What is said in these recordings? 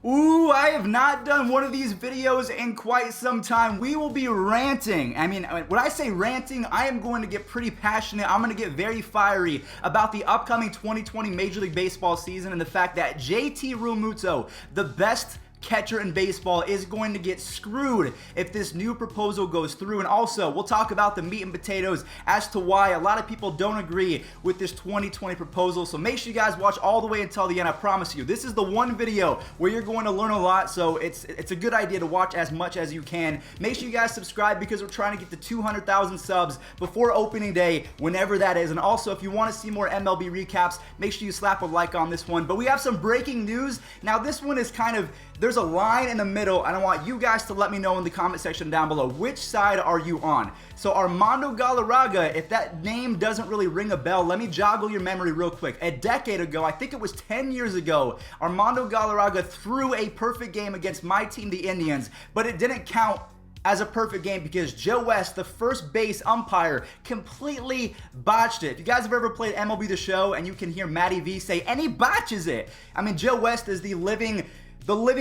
Ooh, I have not done one of these videos in quite some time. We will be ranting. I mean, when I say ranting, I am going to get pretty passionate. I'm going to get very fiery about the upcoming 2020 Major League Baseball season and the fact that JT Realmuto, the best catcher in baseball, is going to get screwed if this new proposal goes through. And also, we'll talk about the meat and potatoes as to why a lot of people don't agree with this 2020 proposal. So make sure you guys watch all the way until the end. I promise you, this is the one video where you're going to learn a lot. So it's a good idea to watch as much as you can. Make sure you guys subscribe because we're trying to get to 200,000 subs before opening day, whenever that is. And also, if you want to see more MLB recaps, make sure you slap a like on this one. But we have some breaking news. Now, this one is kind of, there's a line in the middle, and I want you guys to let me know in the comment section down below, which side are you on? So Armando Galarraga, if that name doesn't really ring a bell, let me joggle your memory real quick. A decade ago, I think it was 10 years ago, Armando Galarraga threw a perfect game against my team, the Indians, but it didn't count as a perfect game because Joe West, the first base umpire, completely botched it. If you guys have ever played MLB The Show and you can hear Matty V say, and he botches it. I mean, Joe West is the living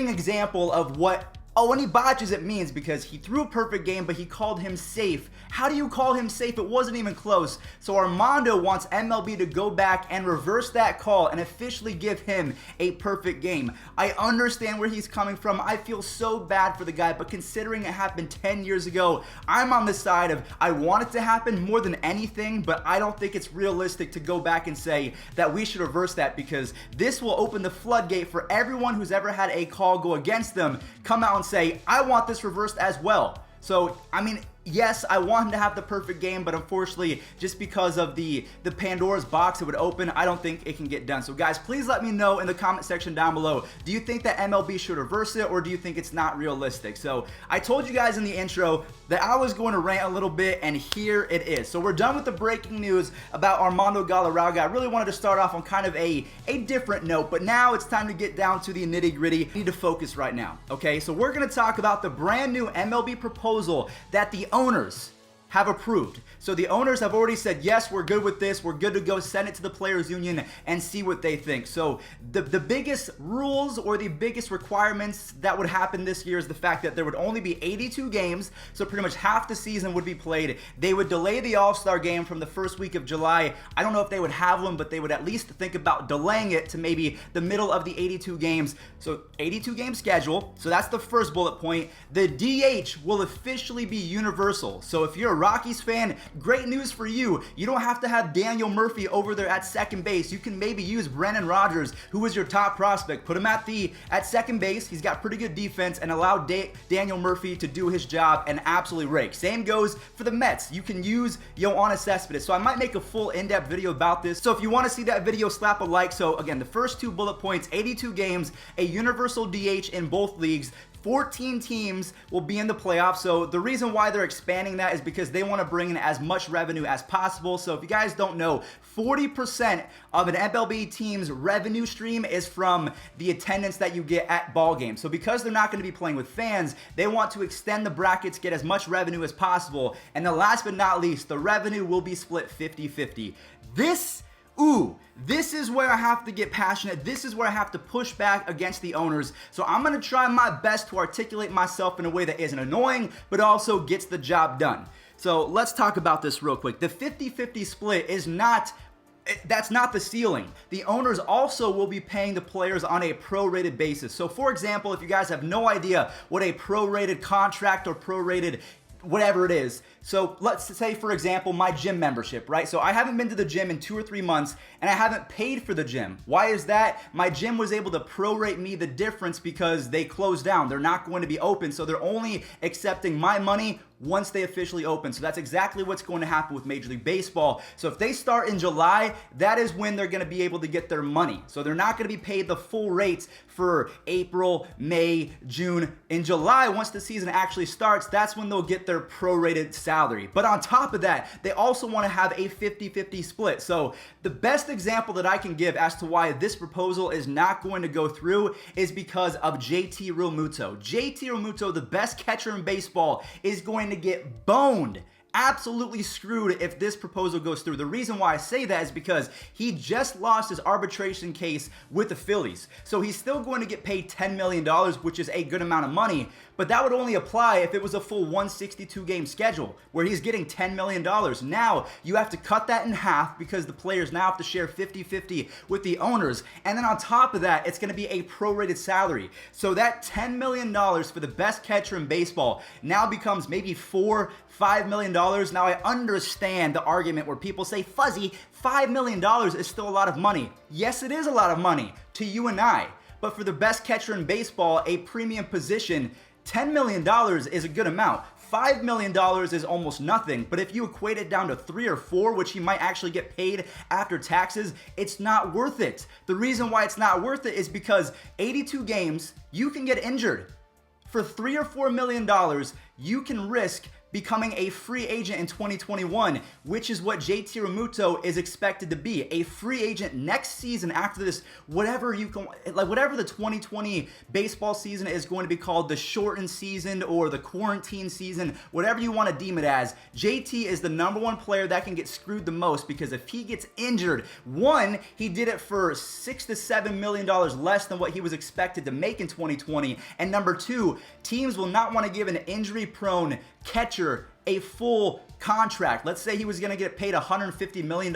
example of what when he botches it means, because he threw a perfect game, but he called him safe. How do you call him safe? It wasn't even close. So Armando wants MLB to go back and reverse that call and officially give him a perfect game. I understand where he's coming from. I feel so bad for the guy, but considering it happened 10 years ago, I'm on the side of I want it to happen more than anything, but I don't think it's realistic to go back and say that we should reverse that, because this will open the floodgate for everyone who's ever had a call go against them come out and say, I want this reversed as well. So, I mean, yes, I want him to have the perfect game, but unfortunately, just because of the Pandora's box it would open, I don't think it can get done. So guys, please let me know in the comment section down below, do you think that MLB should reverse it, or do you think it's not realistic? So I told you guys in the intro that I was going to rant a little bit, and here it is. So we're done with the breaking news about Armando Galarraga. I really wanted to start off on kind of a different note, but now it's time to get down to the nitty-gritty. I need to focus right now, okay? So we're going to talk about the brand new MLB proposal that the owners have approved. So the owners have already said, yes, we're good with this. We're good to go. Send it to the Players Union and see what they think. So the biggest rules or the biggest requirements that would happen this year is the fact that there would only be 82 games. So pretty much half the season would be played. They would delay the All-Star game from the first week of July. I don't know if they would have them, but they would at least think about delaying it to maybe the middle of the 82 games. So 82 game schedule. So that's the first bullet point. The DH will officially be universal. So if you're a Rockies fan, great news for you. You don't have to have Daniel Murphy over there at second base. You can maybe use Brennan Rodgers, who was your top prospect. Put him at second base. He's got pretty good defense, and allow Daniel Murphy to do his job and absolutely rake. Same goes for the Mets. You can use Yoenis Cespedes. So I might make a full in-depth video about this. So if you want to see that video, slap a like. So again, the first two bullet points, 82 games, a universal DH in both leagues. 14 teams will be in the playoffs. So the reason why they're expanding that is because they want to bring in as much revenue as possible. So if you guys don't know, 40% of an MLB team's revenue stream is from the attendance that you get at ball games. So because they're not going to be playing with fans, they want to extend the brackets, get as much revenue as possible. And the last but not least, the revenue will be split 50-50. This is where I have to get passionate. This is where I have to push back against the owners. So I'm going to try my best to articulate myself in a way that isn't annoying, but also gets the job done. So let's talk about this real quick. The 50-50 split is that's not the ceiling. The owners also will be paying the players on a prorated basis. So for example, if you guys have no idea what a prorated contract or prorated whatever it is. So let's say, for example, my gym membership, right? So I haven't been to the gym in 2 or 3 months, and I haven't paid for the gym. Why is that? My gym was able to prorate me the difference because they closed down. They're not going to be open, so they're only accepting my money once they officially open. So that's exactly what's going to happen with Major League Baseball. So if they start in July, that is when they're going to be able to get their money. So they're not going to be paid the full rates for April, May, June. In July, once the season actually starts, that's when they'll get their prorated salary. But on top of that, they also want to have a 50-50 split. So the best example that I can give as to why this proposal is not going to go through is because of JT Realmuto. JT Realmuto, the best catcher in baseball, is going to get boned absolutely screwed if this proposal goes through. The reason why I say that is because he just lost his arbitration case with the Phillies. So he's still going to get paid $10 million, which is a good amount of money, but that would only apply if it was a full 162 game schedule where he's getting $10 million. Now you have to cut that in half because the players now have to share 50-50 with the owners. And then on top of that, it's going to be a prorated salary. So that $10 million for the best catcher in baseball now becomes maybe $4-5 million. Now I understand the argument where people say, Fuzzy, $5 million is still a lot of money. Yes, it is a lot of money to you and I. But for the best catcher in baseball, a premium position, $10 million is a good amount. $5 million is almost nothing, but if you equate it down to 3 or 4, which he might actually get paid after taxes, it's not worth it. The reason why it's not worth it is because 82 games, you can get injured. For $3 or $4 million, you can risk becoming a free agent in 2021, which is what JT Realmuto is expected to be. A free agent next season after this, whatever the 2020 baseball season is going to be called, the shortened season or the quarantine season, whatever you want to deem it as, JT is the #1 player that can get screwed the most because if he gets injured, one, he did it for $6 to $7 million less than what he was expected to make in 2020, and number two, teams will not want to give an injury-prone catcher a full contract. Let's say he was going to get paid $150 million.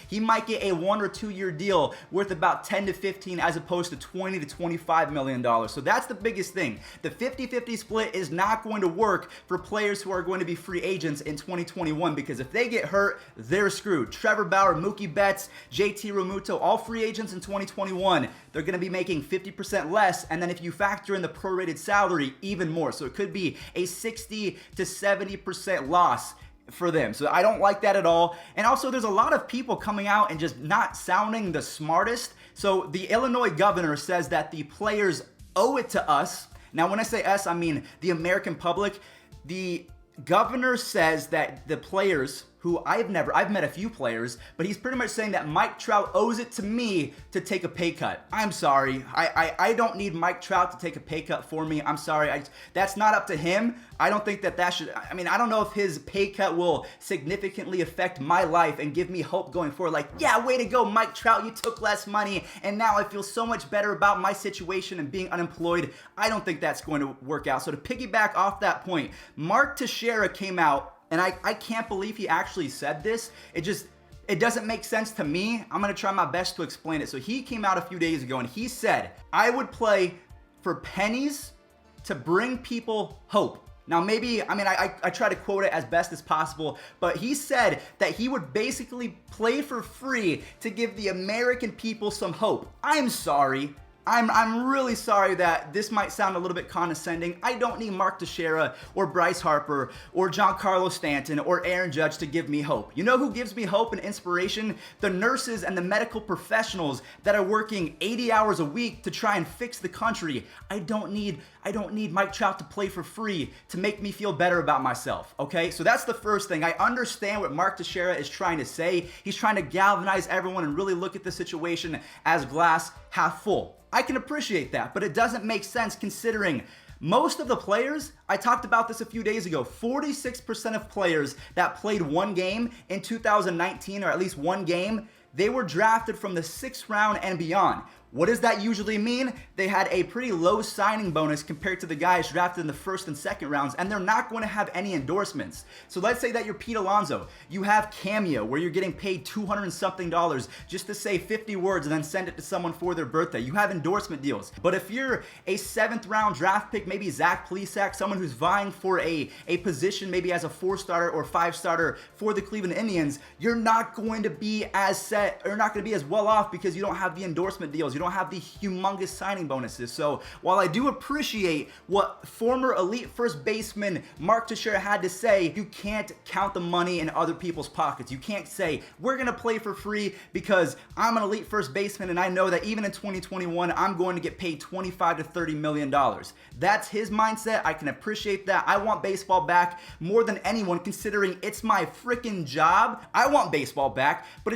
He might get a 1 or 2 year deal worth about 10 to 15 as opposed to $20 to $25 million. So that's the biggest thing. The 50-50 split is not going to work for players who are going to be free agents in 2021 because if they get hurt, they're screwed. Trevor Bauer, Mookie Betts, JT Realmuto, all free agents in 2021. They're going to be making 50% less, and then if you factor in the prorated salary, even more. So it could be a 60 to 70% loss for them. So I don't like that at all. And also there's a lot of people coming out and just not sounding the smartest. So the Illinois governor says that the players owe it to us. Now when I say us, I mean the American public. The governor says that the players who I've met a few players, but he's pretty much saying that Mike Trout owes it to me to take a pay cut. I'm sorry. I don't need Mike Trout to take a pay cut for me. I'm sorry. That's not up to him. I don't think that should, I don't know if his pay cut will significantly affect my life and give me hope going forward. Like, yeah, way to go, Mike Trout. You took less money, and now I feel so much better about my situation and being unemployed. I don't think that's going to work out. So to piggyback off that point, Mark Teixeira came out, and I can't believe he actually said this. It doesn't make sense to me. I'm going to try my best to explain it. So he came out a few days ago and he said, I would play for pennies to bring people hope. Now maybe, I try to quote it as best as possible, but he said that he would basically play for free to give the American people some hope. I'm sorry. I'm really sorry that this might sound a little bit condescending. I don't need Mark Teixeira or Bryce Harper or Giancarlo Stanton or Aaron Judge to give me hope. You know who gives me hope and inspiration? The nurses and the medical professionals that are working 80 hours a week to try and fix the country. I don't need Mike Trout to play for free to make me feel better about myself, okay? So that's the first thing. I understand what Mark Teixeira is trying to say. He's trying to galvanize everyone and really look at the situation as glass half full. I can appreciate that, but it doesn't make sense considering most of the players, I talked about this a few days ago, 46% of players that played one game in 2019, or at least one game, they were drafted from the 6th round and beyond. What does that usually mean? They had a pretty low signing bonus compared to the guys drafted in the 1st and 2nd rounds, and they're not going to have any endorsements. So let's say that you're Pete Alonso. You have Cameo, where you're getting paid $200 and something just to say 50 words and then send it to someone for their birthday. You have endorsement deals. But if you're a 7th round draft pick, maybe Zach Plesac, someone who's vying for a position maybe as a 4-starter or 5-starter for the Cleveland Indians, you're not going to be as set, or not going to be as well off because you don't have the endorsement deals. You don't have the humongous signing bonuses. So while I do appreciate what former elite first baseman Mark Teixeira had to say, you can't count the money in other people's pockets. You can't say, we're going to play for free because I'm an elite first baseman and I know that even in 2021, I'm going to get paid $25 to $30 million. That's his mindset. I can appreciate that. I want baseball back more than anyone considering it's my freaking job. I want baseball back, but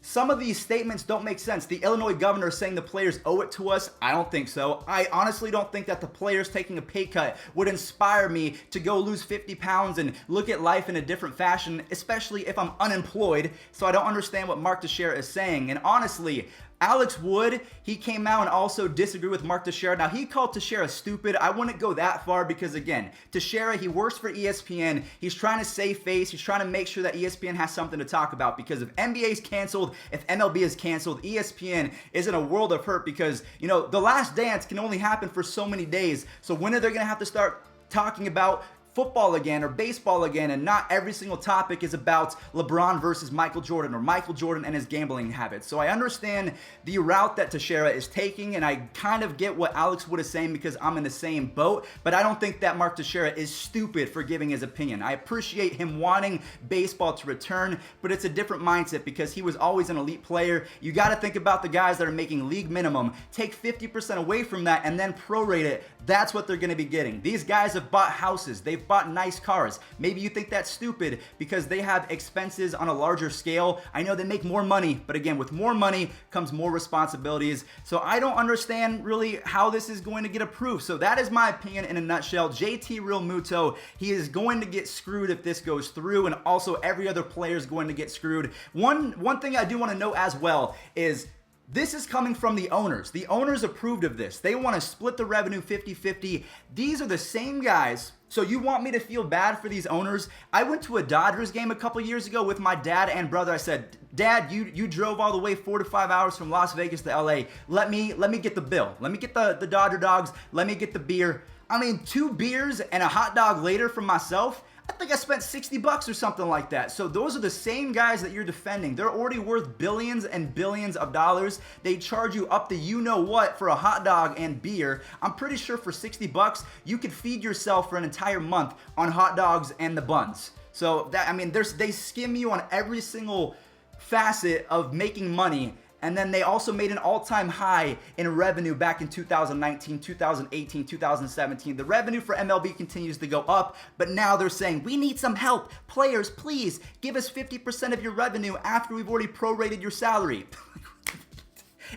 some of these statements don't make sense. The Illinois governor is saying the players owe it to us. I don't think so. I honestly don't think that the players taking a pay cut would inspire me to go lose 50 pounds and look at life in a different fashion, especially if I'm unemployed. So I don't understand what Mark Teixeira is saying. And honestly, Alex Wood, he came out and also disagreed with Mark Teixeira. Now, he called Teixeira stupid. I wouldn't go that far because, again, Teixeira, he works for ESPN. He's trying to save face. He's trying to make sure that ESPN has something to talk about because if NBA is canceled, if MLB is canceled, ESPN is in a world of hurt because, you know, The Last Dance can only happen for so many days. So when are they going to have to start talking about football again or baseball again, and not every single topic is about LeBron versus Michael Jordan or Michael Jordan and his gambling habits? So I understand the route that Teixeira is taking, and I kind of get what Alex Wood is saying because I'm in the same boat, but I don't think that Mark Teixeira is stupid for giving his opinion. I appreciate him wanting baseball to return, but it's a different mindset because he was always an elite player. You got to think about the guys that are making league minimum. Take 50% away from that and then prorate it. That's what they're going to be getting. These guys have bought houses. They've bought nice cars. Maybe you think that's stupid because they have expenses on a larger scale. I know they make more money, but again, with more money comes more responsibilities. So I don't understand really how this is going to get approved. So that is my opinion in a nutshell. JT Realmuto, he is going to get screwed if this goes through, and also every other player is going to get screwed. One thing I do want to note as well is this is coming from the owners. The owners approved of this. They want to split the revenue 50-50. These are the same guys. So you want me to feel bad for these owners? I went to a Dodgers game a couple years ago with my dad and brother. I said, Dad, you drove all the way 4 to 5 hours from Las Vegas to LA. Let me get the bill. Let me get the Dodger dogs. Let me get the beer. I mean, 2 beers and a hot dog later from myself. I think I spent $60 or something like that. So those are the same guys that you're defending. They're already worth billions and billions of dollars. They charge you up to you know what for a hot dog and beer. I'm pretty sure for $60 you could feed yourself for an entire month on hot dogs and the buns. So that, I mean, they skim you on every single facet of making money. And then they also made an all-time high in revenue back in 2019, 2018, 2017. The revenue for MLB continues to go up, but now they're saying, we need some help. Players, please give us 50% of your revenue after we've already prorated your salary.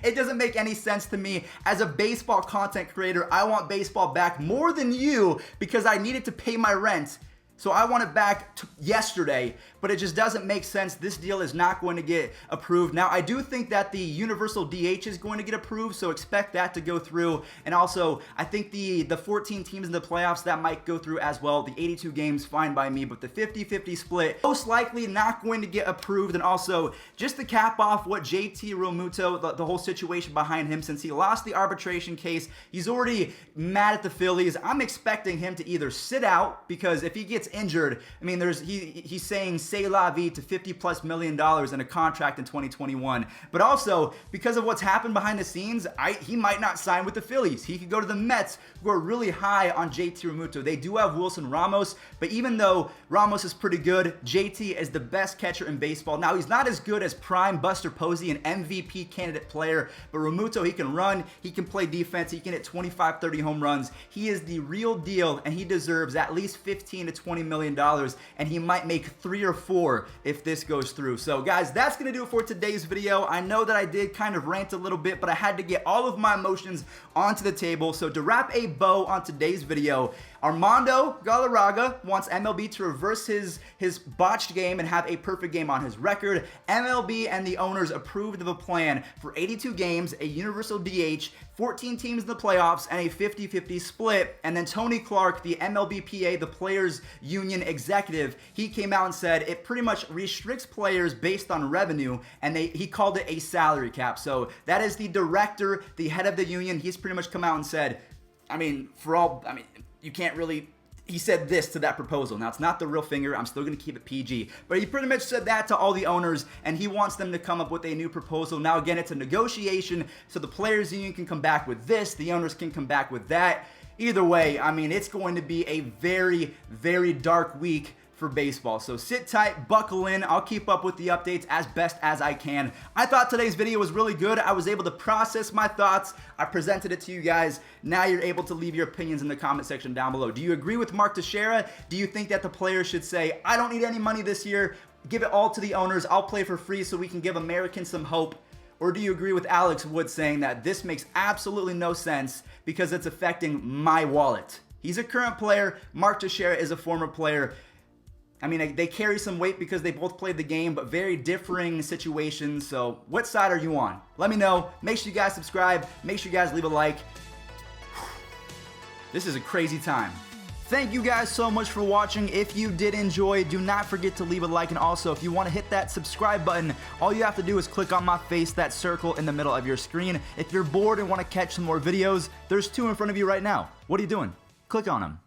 It doesn't make any sense to me. As a baseball content creator, I want baseball back more than you because I needed to pay my rent. So I want it back yesterday, but it just doesn't make sense. This deal is not going to get approved. Now, I do think that the universal DH is going to get approved, so expect that to go through. And also, I think the 14 teams in the playoffs, that might go through as well. The 82 games, fine by me, but the 50-50 split, most likely not going to get approved. And also, just to cap off what JT Realmuto, the whole situation behind him, since he lost the arbitration case, he's already mad at the Phillies. I'm expecting him to either sit out, because if he gets injured, I mean, he's saying say la vie to $50+ million in a contract in 2021. But also, because of what's happened behind the scenes, he might not sign with the Phillies. He could go to the Mets, who are really high on JT Realmuto. They do have Wilson Ramos, but even though Ramos is pretty good, JT is the best catcher in baseball. Now, he's not as good as prime Buster Posey, an MVP candidate player, but Realmuto, he can run, he can play defense, he can hit 25, 30 home runs. He is the real deal, and he deserves at least 15 to 20 million dollars, and he might make 3 or 4 if this goes through. So guys, that's gonna do it for today's video. I know that I did kind of rant a little bit, but I had to get all of my emotions onto the table. So to wrap a bow on today's video, Armando Galarraga wants MLB to reverse his botched game and have a perfect game on his record. MLB and the owners approved of a plan for 82 games, a universal DH, 14 teams in the playoffs, and a 50-50 split. And then Tony Clark, the MLBPA, the Players Union executive, he came out and said it pretty much restricts players based on revenue, and he called it a salary cap. So that is the director, the head of the union. He's pretty much come out and said, you can't really, he said this to that proposal. Now, it's not the real finger. I'm still going to keep it PG. But he pretty much said that to all the owners, and he wants them to come up with a new proposal. Now, again, it's a negotiation, so the Players Union can come back with this. The owners can come back with that. Either way, I mean, it's going to be a very, very dark week for baseball. So sit tight, buckle in. I'll keep up with the updates as best as I can. I thought today's video was really good. I was able to process my thoughts. I presented it to you guys. Now you're able to leave your opinions in the comment section down below. Do you agree with Mark Teixeira? Do you think that the players should say, I don't need any money this year? give it all to the owners. I'll play for free so we can give Americans some hope? Or do you agree with Alex Wood saying that this makes absolutely no sense because it's affecting my wallet? He's a current player. Mark Teixeira is a former player. I mean, they carry some weight because they both played the game, but very differing situations. So what side are you on? Let me know. Make sure you guys subscribe. Make sure you guys leave a like. This is a crazy time. Thank you guys so much for watching. If you did enjoy, do not forget to leave a like. And also, if you want to hit that subscribe button, all you have to do is click on my face, that circle in the middle of your screen. If you're bored and want to catch some more videos, there's 2 in front of you right now. What are you doing? Click on them.